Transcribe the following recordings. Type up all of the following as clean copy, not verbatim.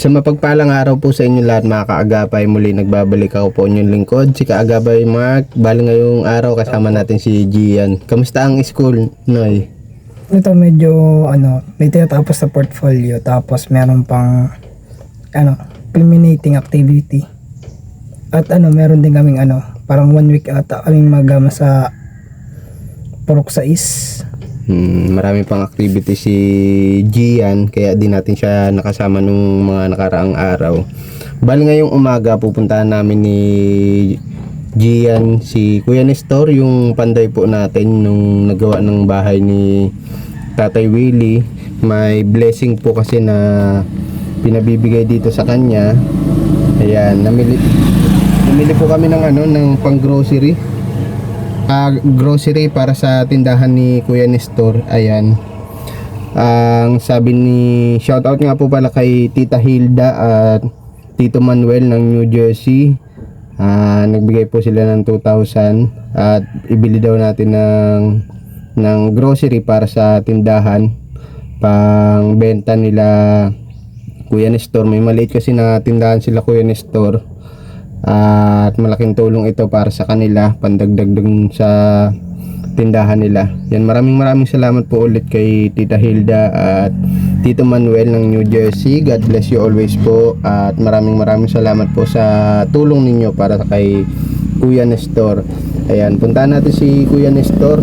Sa mapagpalang araw po sa inyo lahat mga kaagapay, muli nagbabalik ako po inyong lingkod, si Kaagapay Mark. Bali ngayong araw kasama natin si Gian. Kamusta ang school, Noy? Ito medyo may tinatapos sa portfolio, tapos meron pang culminating activity. At meron din kaming parang 1 week ata kaming magama sa Purok 6. Marami pang activity si Gian, kaya di natin siya nakasama nung mga nakaraang araw. Bali ngayong umaga pupuntahan namin ni Gian si Kuya Nestor, yung panday po natin nung nagawa ng bahay ni Tatay Willie. May blessing po kasi na pinabibigay dito sa kanya. Ayan, namili po kami ng ng pang-grocery. Grocery para sa tindahan ni Kuya Nestor. Ayan. Ang sabi ni, shoutout nga po pala kay Tita Hilda at Tito Manuel ng New Jersey. Nagbigay po sila ng 2,000 at ibili daw natin ng grocery para sa tindahan, pang benta nila Kuya Nestor. May maliit kasi na tindahan sila Kuya Nestor. At malaking tulong ito para sa kanila, pandagdag dun sa tindahan nila. Yan, maraming salamat po ulit kay Tita Hilda at Tito Manuel ng New Jersey. God bless you always po. At maraming salamat po sa tulong ninyo para kay Kuya Nestor. Ayan, puntahan natin si Kuya Nestor.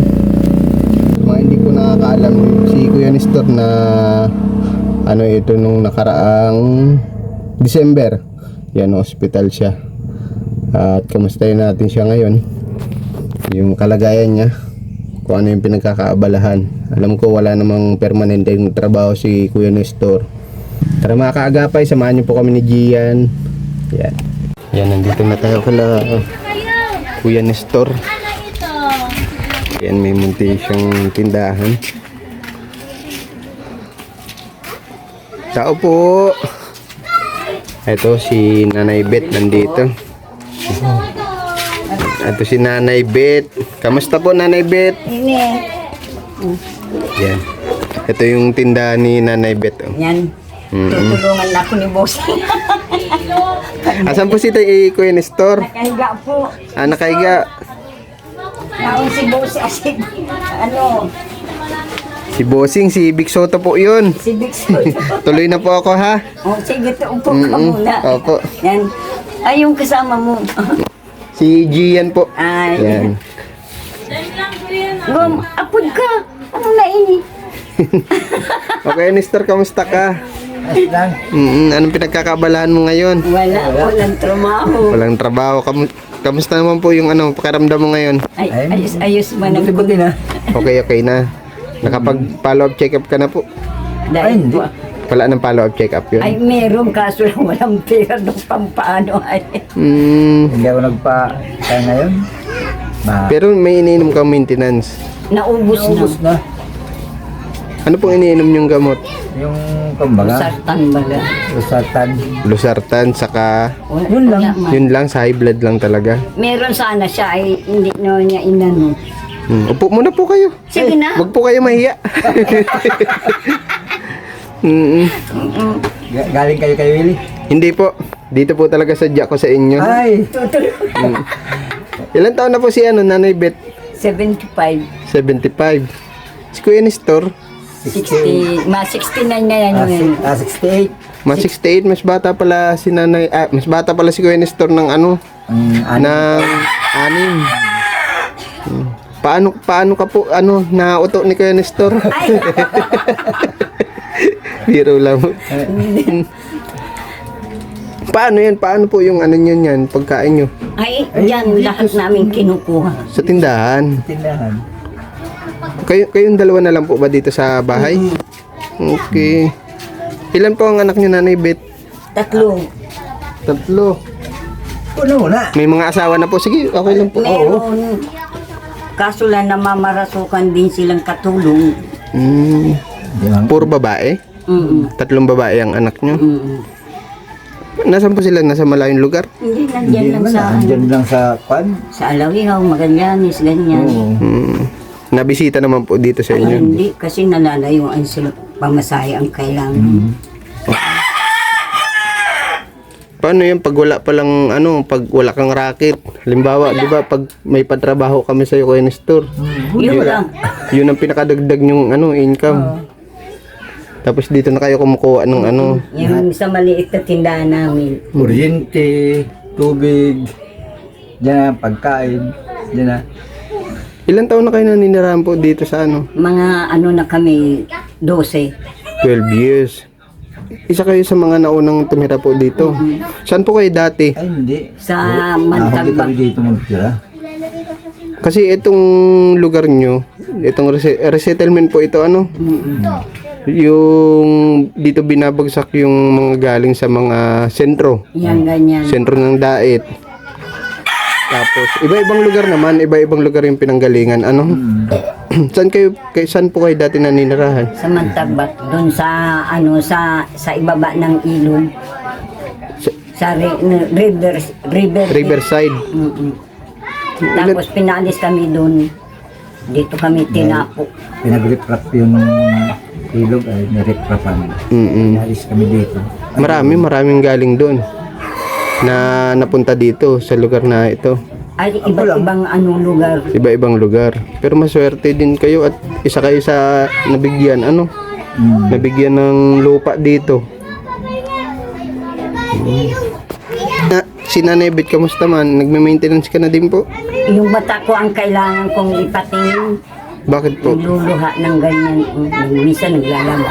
Mga hindi ko nakakaalam, si Kuya Nestor na ito nung nakaraang December. Yan, hospital siya. At kamustahin natin siya ngayon, yung kalagayan niya, kung ano yung pinagkakaabalahan. Alam ko wala namang permanenteng trabaho si Kuya Nestor. Tara mga kaagapay, samahan niyo po kami ni Gian. Yan, nandito na tayo kala Kuya Nestor. Yan, may munti siyang tindahan. Tao po. Ito si Nanay Bet nandito. Ito si Nanay Bet. Kamusta po Nanay Bet? Yan. Ito yung tindahan ni Nanay Bet. Yan. Tutulungan na ako ni boss. Asan po si Kuya Nestor? Nakahiga po. Nakahiga. Naon si boss asig. Si Bossing, si Big Soto po yun. Si Big Soto. Tuloy na po ako ha. Sige, upo ka muna. Opo. Yan. Ay, yung kasama mo. Si Gian po. Ay. Yan. Gom, apod ka. Ano na ini? Okay, Nestor, kamusta ka? Lang. Anong pinagkakabalahan mo ngayon? Walang trabaho. Walang trabaho. Kamusta naman po yung pakiramdam mo ngayon? Ay, ayos ba na? Buti na. Okay na. Nakapag-follow up check up ka na po? Dahil hindi. Wala nang follow up check up yun? ay, meron kaso lang walang pera ng pampaano. Ay. Hindi ako kaya ngayon. Pero may iniinom kang maintenance. Naubos na. Ano pong iniinom yung gamot? Yung kumbaga, Sartan baga. Losartan, saka Yun lang. yun lang, sa high blood lang talaga. Meron sana siya ay hindi na niya inano. Upo muna po kayo. Sige na. Wag po kayo mahiya. Galing kayo kay Willie? Hindi po. Dito po talaga sadya ko sa inyo. Ay! Ilan taon na po si Nanay Bet? 75. 75. Si Kuya Nestor? 60. 69 na yan yun. 68. Mas 68, mas bata pala si Nanay, mas bata pala si Kuya Nestor ng ng 6. Paano ka po nauto ni Kuya Nestor? Ay, Biro lang. Paano yan? Paano po yung niyan yan, pagkain nyo? ay, yan lahat namin kinukuha. Sa tindahan. Tindahan. Kayong dalawa na lang po ba dito sa bahay? Okay. Ilan po ang anak niyo, Nanay Bet? 3. 3. Una. May mga asawa na po. Sige, okay lang po. Meron. Kaso lang namamarasukan din silang katulong. Puro babae? 3 babae ang anak niyo? Nasaan po sila? Nasa malayong lugar? Hindi, nandiyan lang sa, Diyan lang sa kwan. sa Alawihaw, Magallanes, ganyan. Nabisita naman po dito sa Ay, inyo? hindi, kasi nalalayuan sila pamasahe ang kailangan. Paano yan pag wala palang ano, pag wala kang racket? Halimbawa, di ba, pag may patrabaho kami sa Kuya Nestor, Yun lang. yun ang pinakadagdag yung ano, income. Tapos dito na kayo kumukuha ng ano. Yung sa maliit na tindahan namin. Kuryente, tubig, dyan na, pagkain, dyan na. Ilan taon na kayo naninirahan po dito sa ano? Mga ano na kami, 12. 12 years. Isa kayo sa mga naunang tumira po dito. Saan po kayo dati? Ay, hindi. Sa Hindi Mantagbak. kami dito magtira. Kasi itong lugar nyo, itong resettlement po ito ano? Yung dito binabagsak yung mga galing sa mga sentro. Yan, ganyan. Sentro ng Dait. Tapos iba-ibang lugar naman, iba-ibang lugar yung pinanggalingan. Ano? Saan po kayo dati naninirahan? Sa Mantagbak. Doon sa, ano, sa ibaba ng ilog. Sa Riverside. Mm-mm. Tapos pinalis kami doon. Dito kami tinapok. Pinag-reprap yung ilog ay nireprapan. Mm-mm. Inalis kami dito. Maraming galing doon na napunta dito sa lugar na ito. Ay, iba't ibang ano lugar. Iba-ibang lugar. Pero maswerte din kayo at isa kayo sa nabigyan ano? Nabigyan ng lupa dito. Si Nanay Bet, kamusta man? Nagme-maintenance ka na din po? Yung mata ko ang kailangan kong ipatingin. Bakit po? Nagluluha ng ganyan. Minsan naglalaba.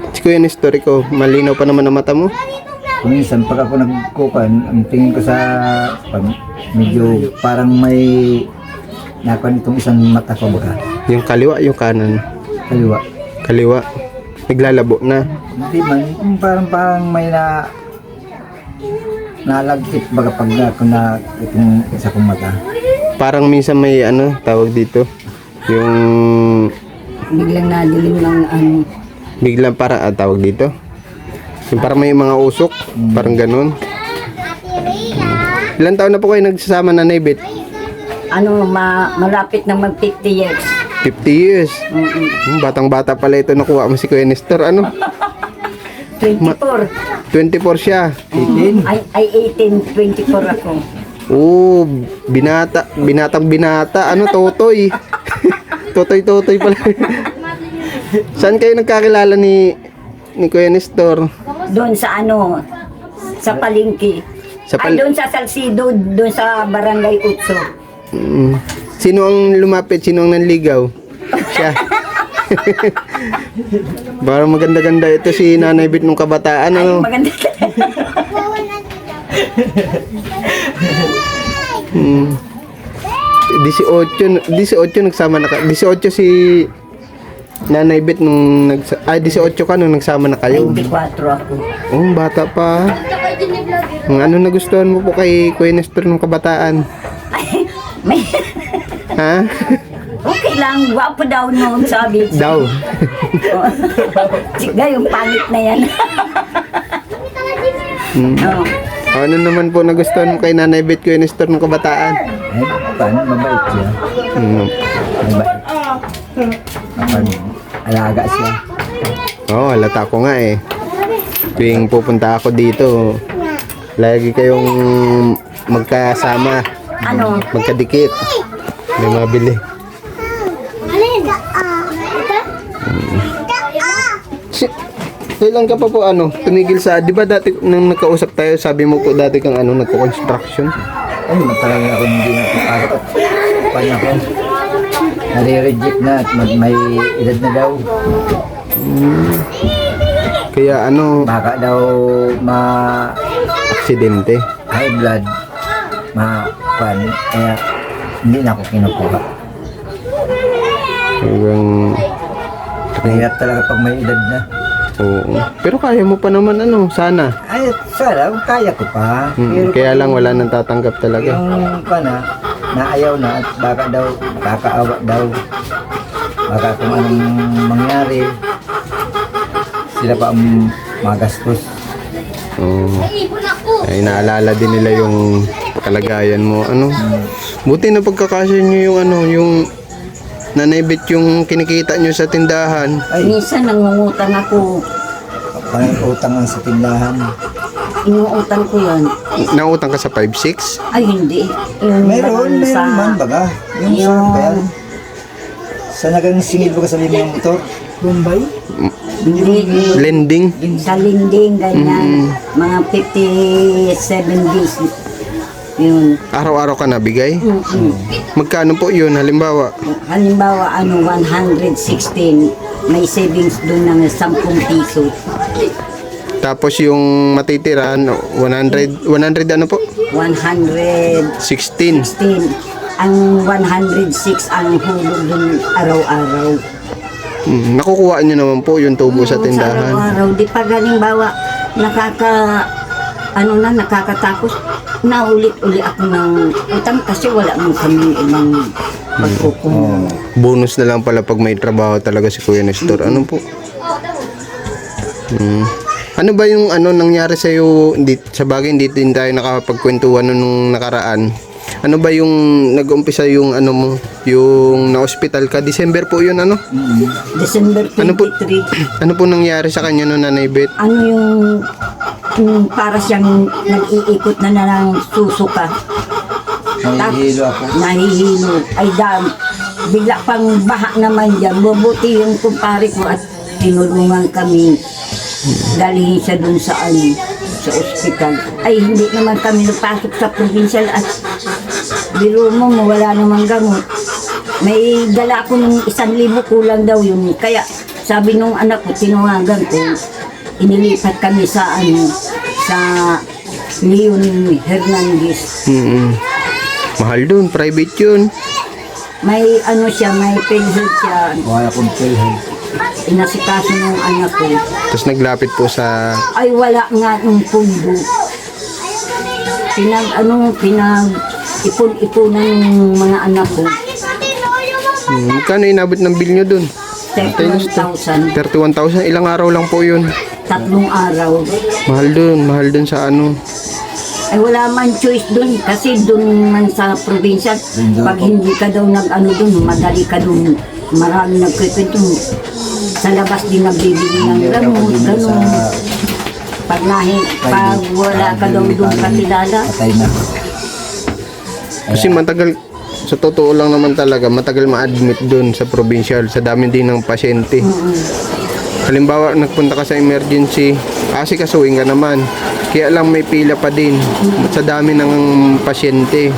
Si Kuya Nestor, ko, malinaw pa naman ang mata mo? Kung minsan pag ako nagkukan, ang tingin ko sa medyo parang may nakuha itong isang mata ko baka. Yung kaliwa, yung kanan. Kaliwa. Kaliwa. Naglalabo na. Hindi man, yung parang may nalagkit baga pag na itong isa kong mata. Parang minsan may ano, tawag dito. Yung Biglang nadilim ng ano. biglang para tawag dito. Yung parang may mga usok, parang ganun. Ilan taon na po kayo nagsasama na Naybet? Ano, malapit na mag 50 years. 50 years. Batang-bata pala ito nakuha mo si Kuya Nestor. Ano? 24. 24 siya. 18. Ay 18, 24 ako. Oo, binatang binata. Ano, totoy. Totoy pala. Saan kayo nagkakilala ni Kuya Nestor? Doon sa ano, sa palengke. Ay, doon sa Salcido, doon sa Barangay Utso. Sino ang lumapit? Sino ang nanligaw? Siya. Parang maganda-ganda ito si Nanay Bet nung kabataan. Ay, Ano? maganda. 18 nagsama na 18 si Nanay Bet nung 18 ka nung nagsama na kayo. 24 ako. Oh, bata pa. Ang ano nagustuhan mo po kay Kuya Nestor nung kabataan? Ay, may... Ha? Okay lang, gwapo daw noon, sabi. Daw. Sige, yung pangit na yan. Oh. Ano naman po nagustuhan mo kay Nanay Bet Kuya Nestor nung kabataan? Ay, paano? Mabait siya. Mabait. Kapag alaga siya. Oo, halata ko nga eh. Tuwing pupunta ako dito, lagi kayong magkasama, Ano? magkadikit. May mabili. Kailan ka pa po tumigil sa, di ba dati nung nagkausap tayo, sabi mo po dati kang nagko-construction? Ay, matagal na ako hindi nakapasok. Paano ako? Nare-reject na at may edad na daw. Kaya Baka daw aksidente. high blood, pan, kaya hindi na ako kinukuha. Hanggang, Mahirap talaga pag may edad na. oo. Pero kaya mo pa naman sana. Ay, sana, kaya ko pa. Kaya lang wala nang tatanggap talaga. Yung naayaw na at baka daw, kakaawa daw. Baka kung anong mangyari, sila pa ang magastos. Oo. Ay, naalala din nila yung kalagayan mo. Buti na pagkakasya nyo yung Nanay Bet yung kinikita nyo sa tindahan. Minsan nangungutang ako. Parang utang lang sa tindahan. Inuutang ko yan. Nautang ka sa 5-6? Ay, hindi. Yung Meron man baga. Yung sa kaya. Sa nagang singil ba ka sa limang motor? Bombay. Hindi. Lending? Sa linding, ganyan. Mga 57 days. Yun. Araw-araw ka nabigay? Magkano po yun halimbawa? Halimbawa, 116. May savings doon ng 10 piso. Tapos yung matitira, 100 ano po? 116. 16. Ang 106 ang hulog doon araw-araw. Nakukuha nyo naman po yung tubo sa Sa tindahan. araw-araw. Di pa halimbawa, nakakatapos, naulit-uli ako ng utang kasi wala mo kami ibang pagkukuha. Bonus na lang pala pag may trabaho talaga si Kuya Nestor. Ano po? Ano ba yung nangyari sa iyo sa bagay hindi din tayo nakapagkwentuhan nung nakaraan? Ano ba yung nag-umpisa yung mo, yung na-hospital ka? December po yun December 23. Ano po nangyari sa kanya no, Nanay Beth? Yung para siyang nag-iikot na ng susuka. Nahihilo ako. Nahihilo. Ay bigla pang baha naman dyan. Mabuti yung kumpare ko at tinulungan kami. Dalihin siya dun sa ospital. Ay hindi naman kami napasok sa provincial at biro mo wala namang gamot. May dala ako ng 1,000 kulang daw yun. Kaya sabi nung anak ko, tinuwagan ko, inilipat kami sa sa Leon Hernandez. Mahal dun, private yun. May siya, may PhilHealth siya. Wala akong PhilHealth. Inasikaso ng anak ko. Tapos naglapit po sa... Ay wala nga nung pundo. Ipon-ipunan ng mga anak ko. Kano inabot ng bill nyo dun? 31,000. 31,000. Ilang araw lang po yun. 3 araw. Mahal dun sa Ay wala man choice dun kasi dun man sa probinsya pag hindi ka daw dun madali ka dun marami nagkikwento sa labas din nagbibili ng gamot ganun pag wala ka daw dun kakilala Patay na. Kasi matagal, sa totoo lang naman talaga, matagal ma-admit dun sa provincial, sa dami din ng pasyente. Halimbawa, nagpunta ka sa emergency, asikasuhin ka naman. Kaya lang may pila pa din sa dami ng pasyente.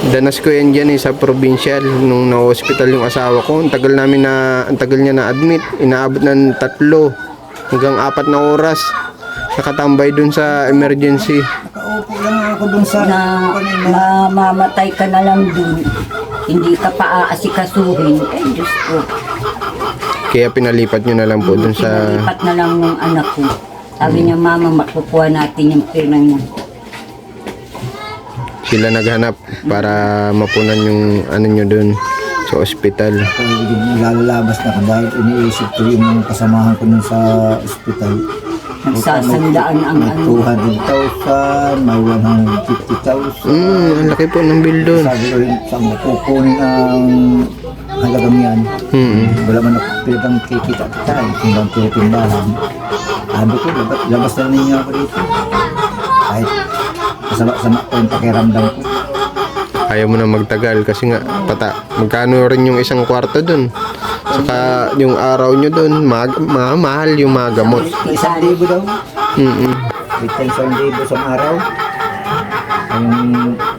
Danas ko yan dyan sa provincial nung na-hospital yung asawa ko. Ang tagal niya na-admit. Inaabot ng 3 hanggang 4 na oras. Nakatambay dun sa emergency. Nakaupo lang ako dun sa na mamamatay ka na lang dun hindi ka pa aasikasuhin Diyos ko Kaya pinalipat nyo na lang po dun sa... pinalipat na lang ng anak ko. Sabi niya, mama, makukuha natin yung pirang niya. Sila naghanap para mapunan yung nyo dun sa ospital. Lalabas na ka dahil iniisip ko yung mga kasamahan ko nun sa ospital. Nagsasandaan ang May 200,000, may 150,000. Ang laki po ng bill dun. Sabi ko rin, saan mo kukunin ang halagang yan? Wala man ako pinagang kikita kita, kung bang tinitindahan. Sabi ko, labas na ninyo ako dito. Kahit masama ko yung pakiramdam ko. Ayaw mo na magtagal kasi nga magkano rin yung isang kwarto dun. Saka yung araw nyo dun, mahal yung mga gamot. 1,000 daw. With 1,000 sa araw. Ang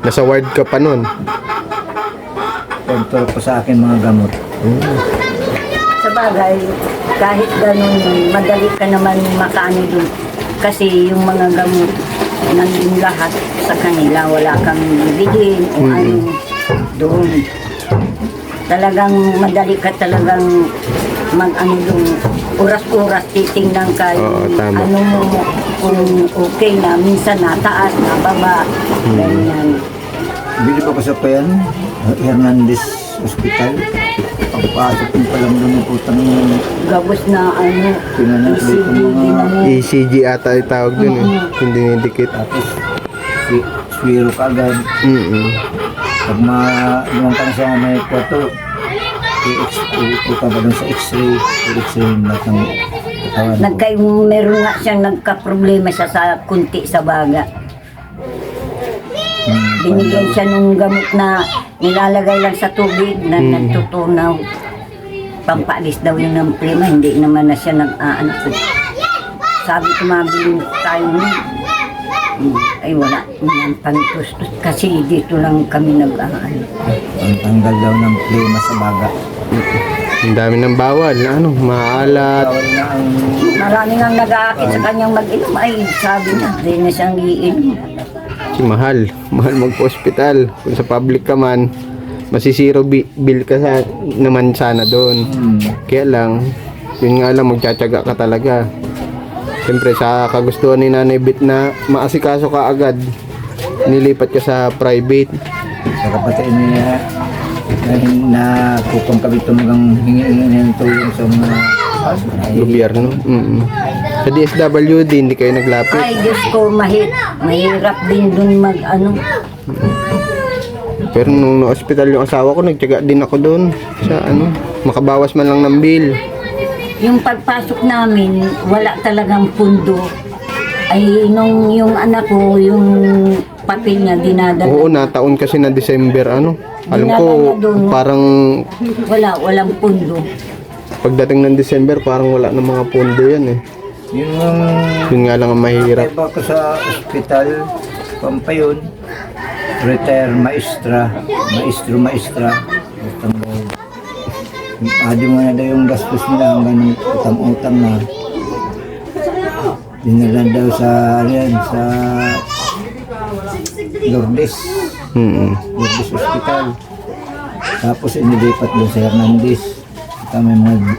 Nasa ward ka pa nun. control ko sa akin mga gamot. Sa bagay, kahit ganun, madali ka naman makaano dun. Kasi yung mga gamot, nandun lahat sa kanila, wala kang bibigin o ano doon. Talagang madali ka talagang mag-ano doon. Oras-oras titingnan ka yung tama. ano mo, kung okay na, minsan nataas, nababa, ganyan. Bili pa ko sa Payan, Hernandez Hospital. Pagpasok ko pa lang doon ng putang Gabos na ano, pinanasli ko ECG na mo. ECG ata yung tawag dun Hindi nidikit. tapos swero ka agad. Pag lumang ka na sa may kwarto, i-ko ka ba doon sa x-ray, i-x-ray lahat ng Meron nga siyang nagka-problema siya sa kunti sa baga. Binigyan siya nung gamot na nilalagay lang sa tubig na nagtutunaw. Pampaalis daw yun ng plema, hindi naman na siya nag-aano po. Sabi ko, mabiling tayo nun. Ay wala, yan pantustos. Kasi dito lang kami nag-aano. Ang tanggal daw ng plema sa baga. Ang dami ng bawal, maalat. Bawal na ang Marami nang nag-aakit sa kanyang mag-inom. Ay, sabi niya, hindi na siyang iinom. Kasi mahal magpa-hospital. Kung sa public ka man, masisiro bill ka naman sana doon. Kaya lang, yun nga lang, magtsatsaga ka talaga. Siyempre sa kagustuhan ni Nanay Bet na maasikaso ka agad, nilipat ka sa private. sa kapatid niya na kupang kami tumagang hingi ng tulong sa mga Gobyerno. Sa DSWD, hindi kayo naglapit. Ay, Diyos ko, mahirap din dun mag-ano. Pero nung na-hospital yung asawa ko, nagtyaga din ako doon sa makabawas man lang ng bill. Yung pagpasok namin, wala talagang pundo. Ay, nung yung anak ko, yung papel niya, dinadala. Oo, nataon kasi na December, Alam ko, parang Walang pundo. pagdating ng December, parang wala na mga pondo yan eh. Yun nga lang ang mahirap. Iba ko sa ospital, pampayon, retire maestra. Adi mo na daw yung gastos nila hanggang utang-utang na. Dinala daw sa Lourdes. Lourdes Hospital. Tapos inilipat doon sa Hernandez. Kami mga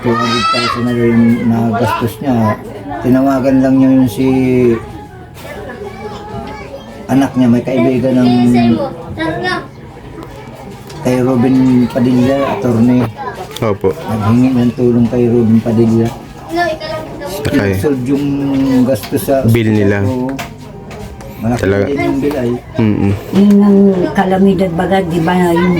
200,000 na rin na gastos niya. Tinawagan lang niya yun si anak niya, may kaibigan ng kay Robin Padilla, attorney. Opo. Naghingi ng tulong kay Robin Padilla. Okay. Solve yung gastos sa Bill nila. Oo. Malaki Talaga. din yung bill ay. Yun ang kalamidad baga, di ba, yung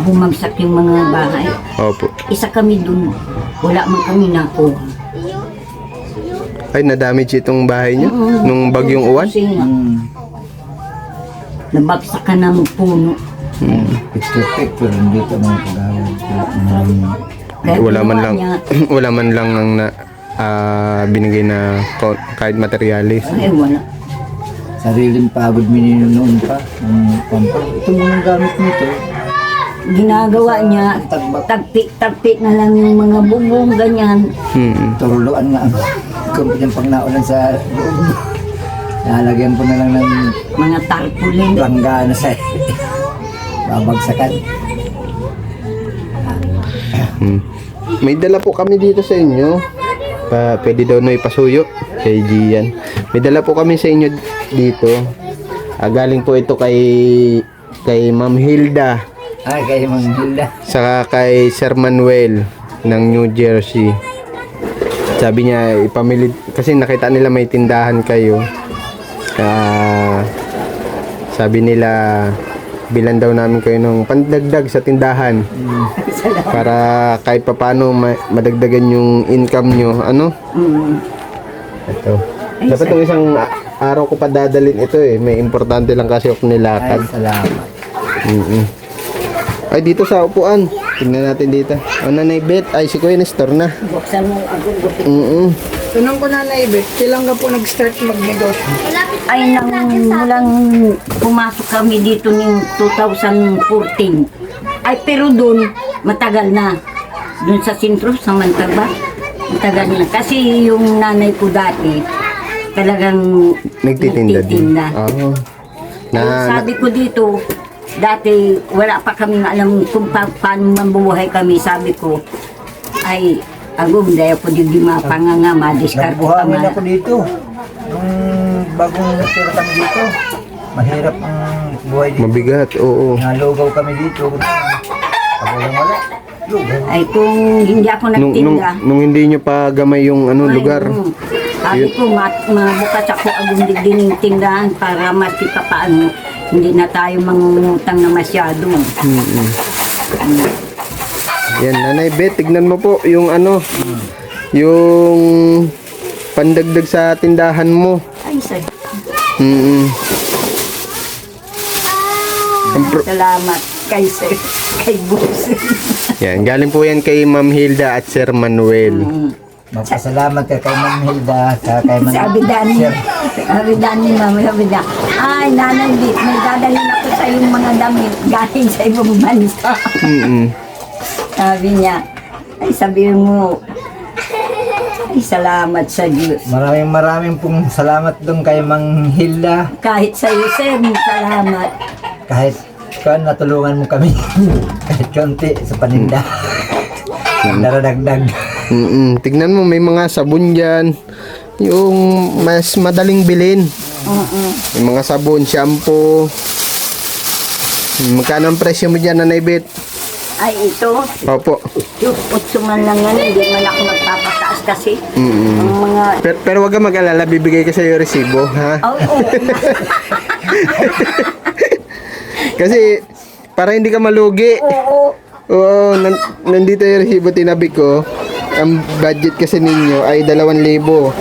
bumagsak yung mga bahay. Opo. Isa kami dun, wala man kami nakuha. Ay, na-damage itong bahay niyo? Nung bagyong uwan? Kasi nga, nabagsak ka ng puno. Picture, hindi ka mga kagawad. Kaya Wala man ginawa lang, niya, wala man lang ang binigay na kahit materialis. ay wala. Sariling pagod minino noon pa. Ito mga gamit nito. Ginagawa niya, tagpi na lang yung mga bubong, ganyan. Turuloan nga ang kumpanyang pangnaulan sa loob. Nalagyan ko na lang ng Mga tarpaulin. langgana sa babagsakan. May dala po kami dito sa inyo. Pwede daw na ipasuyo kay Gian. May dala po kami sa inyo dito. Galing po ito kay Ma'am Hilda. Ay, kay Mang Hilda. Saka kay Sir Manuel ng New Jersey. Sabi niya ipamili kasi nakita nila may tindahan kayo. Sabi nila bilan daw namin kayo ng pandagdag sa tindahan. Para kahit papaano madagdagan yung income nyo. Ito. Dapat itong isang araw ko pa dadalhin ito eh. May importante lang kasi ako Ay, nilakad. salamat. Ay, dito sa upuan. Tingnan natin dito. Nanay Bet. Ay, si Kuya Nestor na. Buksan mo ako. Tanong ko na naibig, kailan ka po nag-start magnegosyo? Ay, mulang pumasok kami dito ng 2014. Ay, pero doon, matagal na. Doon sa sentro, sa Mantalba, matagal na. Kasi yung nanay ko dati, talagang Nagtitinda din. Oo. sabi ko dito, dati wala pa kami alam kung paano mabuhay kami. Sabi ko, ay, agum, dahil ko di mapanganga, madiscard ko pa Nagbuhangin ako dito. Nung bagong natira kami dito. Mahirap ang buhay dito. Mabigat, oo. Nalugaw kami dito. Pag walang wala, lugaw. Ay, kung hindi ako nagtinda, Nung hindi nyo pa gamay yung lugar. Sabi ko, mabukas ako agong din tindahan para mati pa paano, hindi na tayo mangungutang na masyado. Yan, Nanay Bet, tignan mo po yung yung pandagdag sa tindahan mo. Ay, sir. Mm. Ang pro- Salamat kay sir, kay boss. Yan, galing po yan kay Ma'am Hilda at Sir Manuel. Magpasalamat ka kay Ma'am Hilda sa kay Sabi Dani, mama, sabi niya, ay, nanay, may dadalhin ako sa iyong mga damit galing sa ibang bansa. Mm. Sabi niya, ay, sabihin mo, ay, salamat sa Diyos. Maraming pong salamat doon kay Mang Hilda. Kahit sa iyo, sir, salamat. Kahit natulungan mo kami. Kahit konti sa paninda. Daradagdag. Tignan mo, may mga sabon dyan. Yung mas madaling bilhin. May mga sabon, shampoo. Magkano ang presyo mo dyan, Nanay Bet? Ay, ito, Opo. yung utso man lang yan, hindi man ako magpapataas kasi. Mm. Ang mga, Pero wag kang mag-alala, bibigay ko sa iyo resibo, ha? oo, Kasi para hindi ka malugi. oo, Oo, nandito yung resibo tinabi ko. Ang budget kasi ninyo ay 2,000.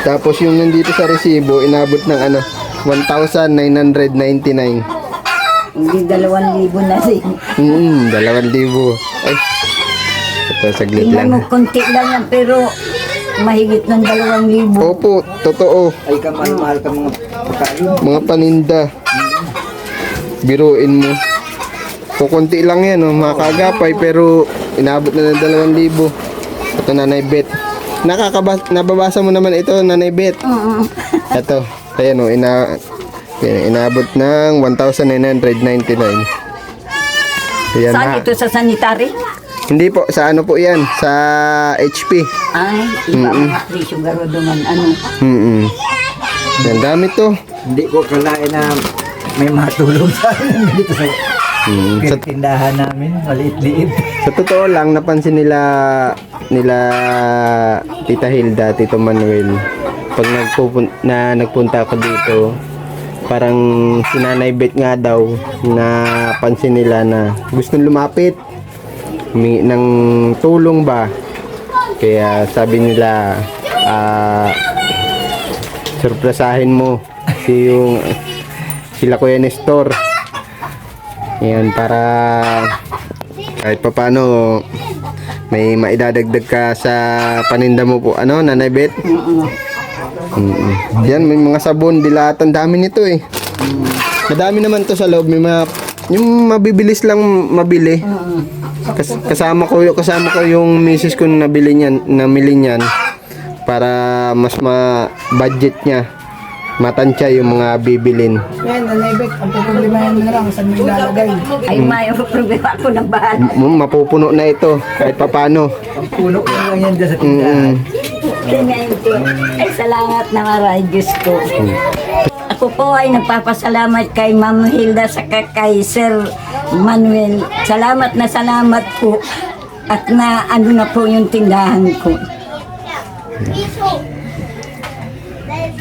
Tapos yung nandito sa resibo, inabot ng 1,999. hindi 2,000 na rin. 2,000. Ay, ito saglit Tingnan mo, lang. konti lang yan, pero mahigit ng 2,000. Opo, totoo. Ay ka mahal ka mga pagkain. Mga paninda. Biruin mo. Kukunti lang yan, mga kagapay, pero inabot na ng 2,000. Ito, Nanay Bet. Nababasa mo naman ito, Nanay Bet. Ito, ayan o, inabot ng 1,999. Ayan Saan na. ito sa sanitary? Hindi po, sa ano po yan? Sa HP. Ay, iba mga presyo garo duman, ano. Yan, dami to. Hindi ko kalain na may matulong sa amin dito sa Sa, tindahan namin. Maliit-liit. sa totoo lang, napansin nila Tita Hilda, Tito Manuel, pag nagpunta ako dito, parang si Nanay Bet nga daw, napansin nila na gustong lumapit, humingi ng tulong ba. Kaya sabi nila, surpresahin mo sila Kuya Nestor. Yan, para kahit papano may maidadagdag ka sa paninda mo po, ano, Nanay Bet? Yan, may mga sabon, dilatan, dami nito eh. Madami naman to sa loob, may mga yung mabibilis lang mabili. Kasama ko yung misis ko na namili niyan para mas ma-budget niya. Matansya yung mga bibilin. Yan, Nanay, ang problema yan na lang, saan mo ilalagay? Ay, may problema ako ng bahan. Mapupuno na ito kahit papano. Ang puno ko lang yan dyan sa tindahan. Ganyan po. Ay, salamat na maray, Diyos ko. Ako po ay nagpapasalamat kay Ma'am Hilda sa kay Sir Manuel. Salamat po. At na ano na po yung tindahan ko.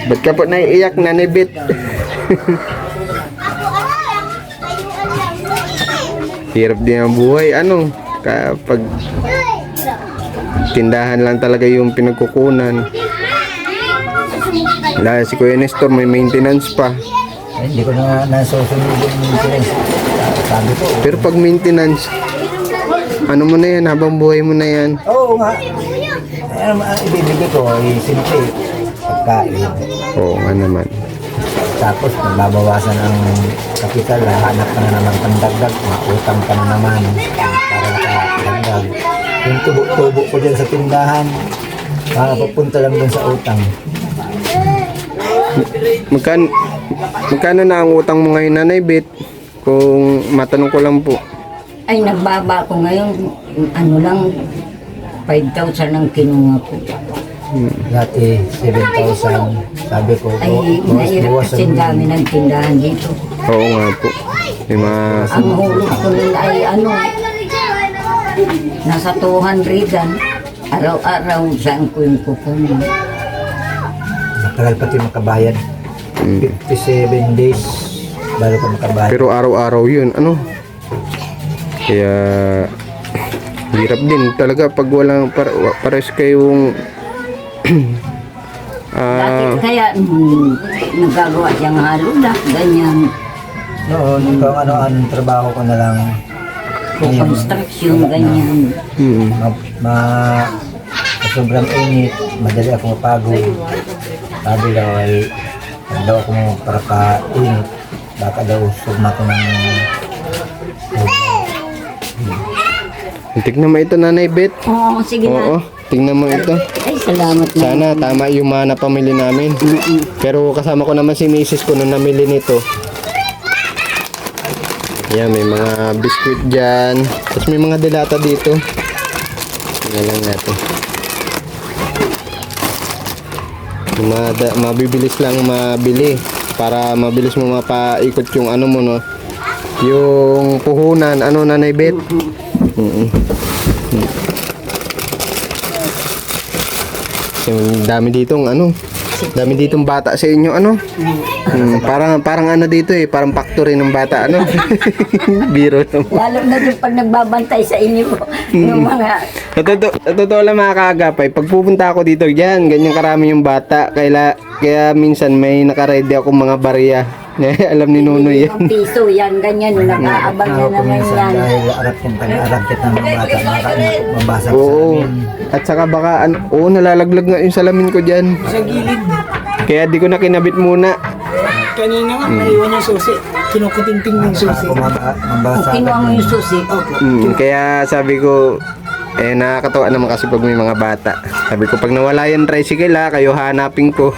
Ba't ka po naiiyak, Nanay Bet? Hirap din ang buhay. Ano? Kapag tindahan lang talaga yung pinagkukunan. Wala, si Kuya Nestor may maintenance pa. Ay, hindi ko na nasusunod yung maintenance. Sabi ko. Pero pag maintenance, ano mo na yan, habang buhay mo na yan. Oo nga. Ay, ano ibibigay ko? Simple. Pagkain. Oo nga naman. Tapos magbabawasan ang kapital, hanap ka na naman pandagdag, mautang ka na naman para nakadagdag. Yung tubo ko dyan sa tindahan, papunta lang dun sa utang. Magkano na ang utang mo ngayon, Nanay Bet? Kung matanong ko lang po. Ay, nagbaba ko ngayon. Ano lang, 5,000 ang kinuha ko. Dati 7,000, sabi ko, Ay, mahirap kasi dami ng tindahan dito. Oo nga po. May mga... Ang hulog ko nun ay ano, nasa 200-an. Araw-araw, saan ko yung kukunin. matagal pati makabayad. 57 days bago ka makabayad. Pero araw-araw yun, ano? Kaya hindi Hirap din talaga pag walang pares kayong Dati kaya nagagawa siyang halula, ganyan. Noon, kung ano-ano trabaho ko na lang. Construction, ganyan. Sobrang init, madali ako mapagod. Sabi daw ay, daw ako para pa-init. Baka daw sugma ko ng tignan mo ito, Nanay Bet. Oo, sige Oo, na. tingnan mo ito. Ay, salamat na. Sana tama yung mga napamili namin. Pero kasama ko naman si Mrs. ko nung namili nito. Yan, may mga biskuit dyan. Tapos may mga delata dito. Tingnan lang natin. Mabibilis lang mabili. Para mabilis mo mapaikot yung ano mo, no? Yung puhunan. Ano, Nanay Bet? Yung dami ditong ano, dami ditong bata sa inyo ano. Parang ano dito eh, parang factory ng bata ano. Biro naman. Lalo na yung pag nagbabantay sa inyo yung mga... Totoo lang mga kaagapay, pag pupunta ako dito dyan, ganyan karami yung bata. Kaya minsan may nakaredy akong mga barya. Alam ni Nunoy yan. Yung piso, yan, ganyan, nag-aabang na naman yan. dahil arap ng mga bata, mabasa ko sa Oo. amin. At saka baka, nalalaglag nga yung salamin ko dyan. Sa gilid. Kaya di ko na kinabit muna. Kanina nga, naiwan yung susi. Kinukutingting yung susi. Ako mabasa. Kinuha mo yung susi. Kaya sabi ko, nakakatawa naman kasi pag may mga bata. Sabi ko, pag nawala yung tricycle kayo hanapin ko.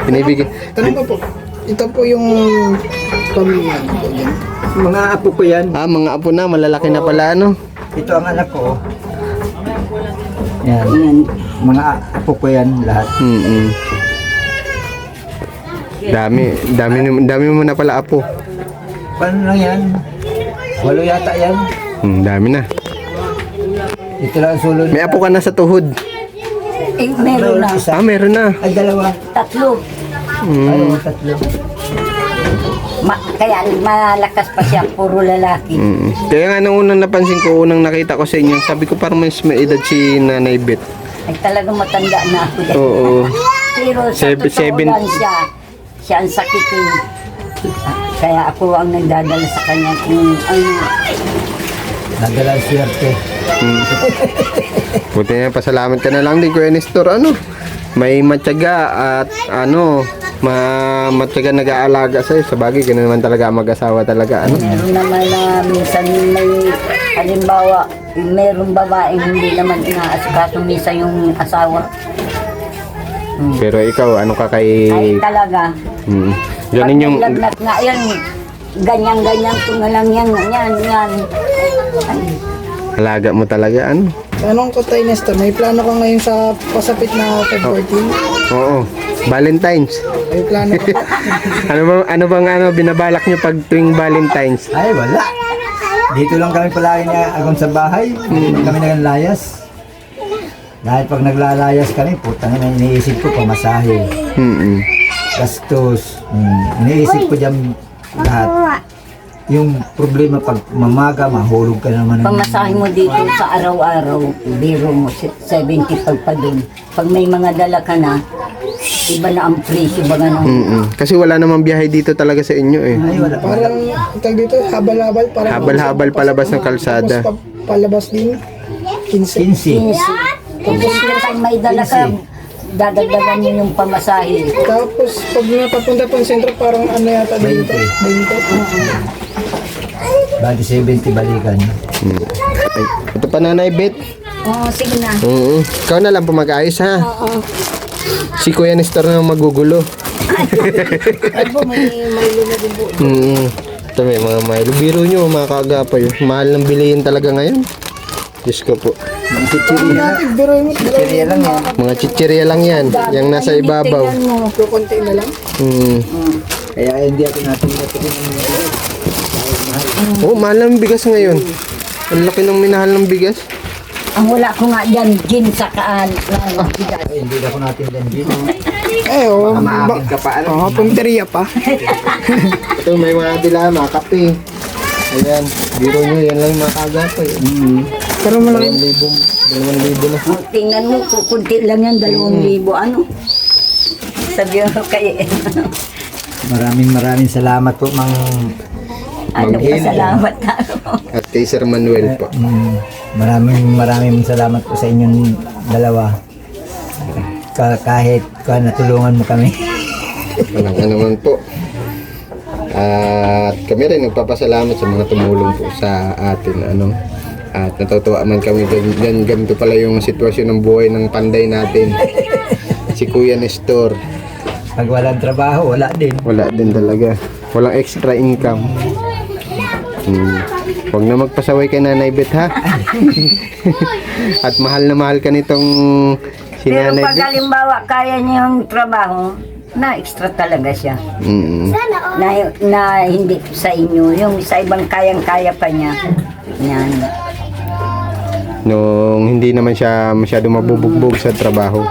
Binibigay. Tanong ko po, ito po yung pamilya ko po yan. Mga apo ko yan. Mga apo na, malalaki na pala ano. Ito ang anak ko. Yan. Yan. Mga apo ko yan lahat. Dami mo na pala apo. Paano lang yan? 8 yata yan. Dami na. Ito lang ang sulod. May apo ka na sa tuhod. Meron na. Isa. Meron na. Ay, 2. 3. Ay, 3. Kaya malakas pa siya, puro lalaki. Kaya nga nung unang napansin ko, unang nakita ko sa inyo, sabi ko parang mas may edad si Nanay Bet. Ay talagang matanda na ako dyan. Oo. Pero sa totoo lang siya ang sakitin. Kaya ako ang nagdadala sa kanya kung ano. Nadala ang swerte. Buti na, pasalamat ka na lang din Kuya Nestor. May matyaga at matyaga nag-aalaga sa'yo. Sa bagay, ganun naman talaga ang mag-asawa talaga. Meron naman na minsan may halimbawa, meron babaeng hindi naman inaasikaso minsan yung asawa. Pero ikaw, ano ka kay... Ay talaga. Ganun yung... Pag naglagnat nga yan, ganyan-ganyan ko na lang yan. Ay, Alaga mo talaga, Tanong ko tayo, Nestor, may plano ka ngayon sa pasapit na Feb 14? Oo. Valentine's. May plano ka. ano bang binabalak nyo pag tuwing Valentine's? Ay, wala. Dito lang kami palagi niya agon sa bahay. Hindi kami naglayas. Dahil pag naglalayas kami, putang na iniisip ko pamasahe. Gastos. Iniisip ko dyan lahat. Yung problema pag mamaga, mahulog ka naman. pamasahe mo dito sa araw-araw, biro mo 75 pa dun. Pag may mga dala ka na, iba na ang presyo ba ganun? Kasi wala namang biyahe dito talaga sa inyo eh. Ay, wala. Parang, tag dito, habal-habal. Parang Habal-habal palabas ng kalsada. Tapos palabas din, 15. 15. Tapos pag may dala ka, dadagdagan mo yung pamasahe. Tapos, pag napapunta po sa sentro, parang ano yata dito? 20. Bali 70 balikan. Ay, ito pa Nanay Bet. Oo, sige na. Ikaw na lang po mag-ayos ha. Si Kuya Nestor na magugulo. Ay po, may luna din po. Ito may mga Milo. Biro nyo mga kaagapay. Mahal ng bilihin talaga ngayon. Diyos ko po. Dati, biro mo, Kaya lang yan. Mga chichirya lang yan. Yung nasa ibabaw. Tingnan mo. konti na lang. Kaya hindi ako natin Mahal ng bigas ngayon. Ang laki ng minahal ng bigas. Ang wala ko nga dyan, gin sa kaan. Hindi ako natin din. Maagin ka pa. punteriya pa. Ito may mga dilama, kape. Ayan, biro nyo, yan lang yung makagapay. Pero malaki. 2,000 na. Oh, tingnan mo, kunti lang yan, 2,000. Ano? Sabi ko kay Maraming salamat po, Mang. ano Manghil. pasalamat na. At kay Sir Manuel po. Maraming salamat po sa inyong dalawa. Kahit natulungan mo kami. Walang naman po. At kami rin nagpapasalamat sa mga tumulong po sa atin. At natutuwa man kami ganito pala yung sitwasyon ng buhay ng panday natin. Si Kuya Nestor. Pag walang trabaho, wala din. Wala din talaga. Walang extra income. Huwag na magpasaway kay Nanay Bet ha. At mahal na mahal ka nitong si Pero Nanay pag Bet. halimbawa kaya niya yung trabaho, na extra talaga siya. Na hindi sa inyo, yung sa ibang kayang-kaya pa niya. Yan. Nung hindi naman siya masyado mabubugbog sa trabaho.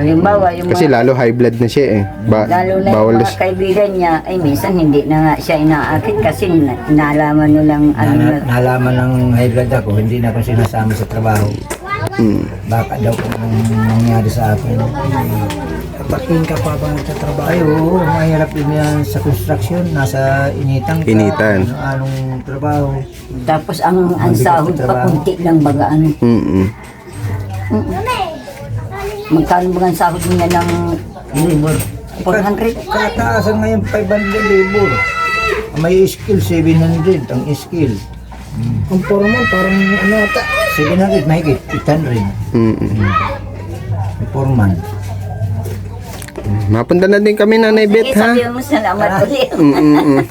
Halimbawa, yung Kasi lalo high blood na siya eh. lalo na Bawal yung mga kaibigan niya, ay minsan hindi na nga siya inaakit kasi nalaman nyo lang ano na. Nalaman ng high blood ako, hindi na ako sinasama sa trabaho. Baka daw kung anong nangyari sa akin. Patingin ka pa ba nagtatrabaho? Ay, oo, mahirap din yan sa construction. Nasa initan ka. Initan. Anong trabaho. Tapos ang sahod pa kunti lang baga ano. Magkano ba ang sahod niya ng labor? 400? Kataasan ngayon 500 labor. May skill 700 ang skill. Ang formal, parang ano ata. 700 mahigit 800. May foreman. Mapunta na din kami Nanay Bet ha. Sabi mo salamat ulit.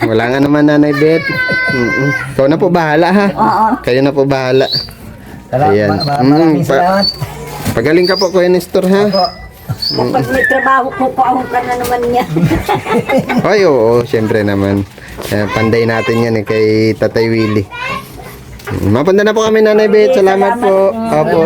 Wala nga naman Nanay Bet. Ikaw na po bahala ha. Oo. Kayo na po bahala. Ayan. Maraming salamat. Pagaling ka po Kuya Nestor ha. Kapag may trabaho ko, paahon ka na naman niya. Ay oo, syempre naman. Panday natin yan eh kay Tatay Willie. Mapunta na po kami Nanay Bet. Salamat po. Opo.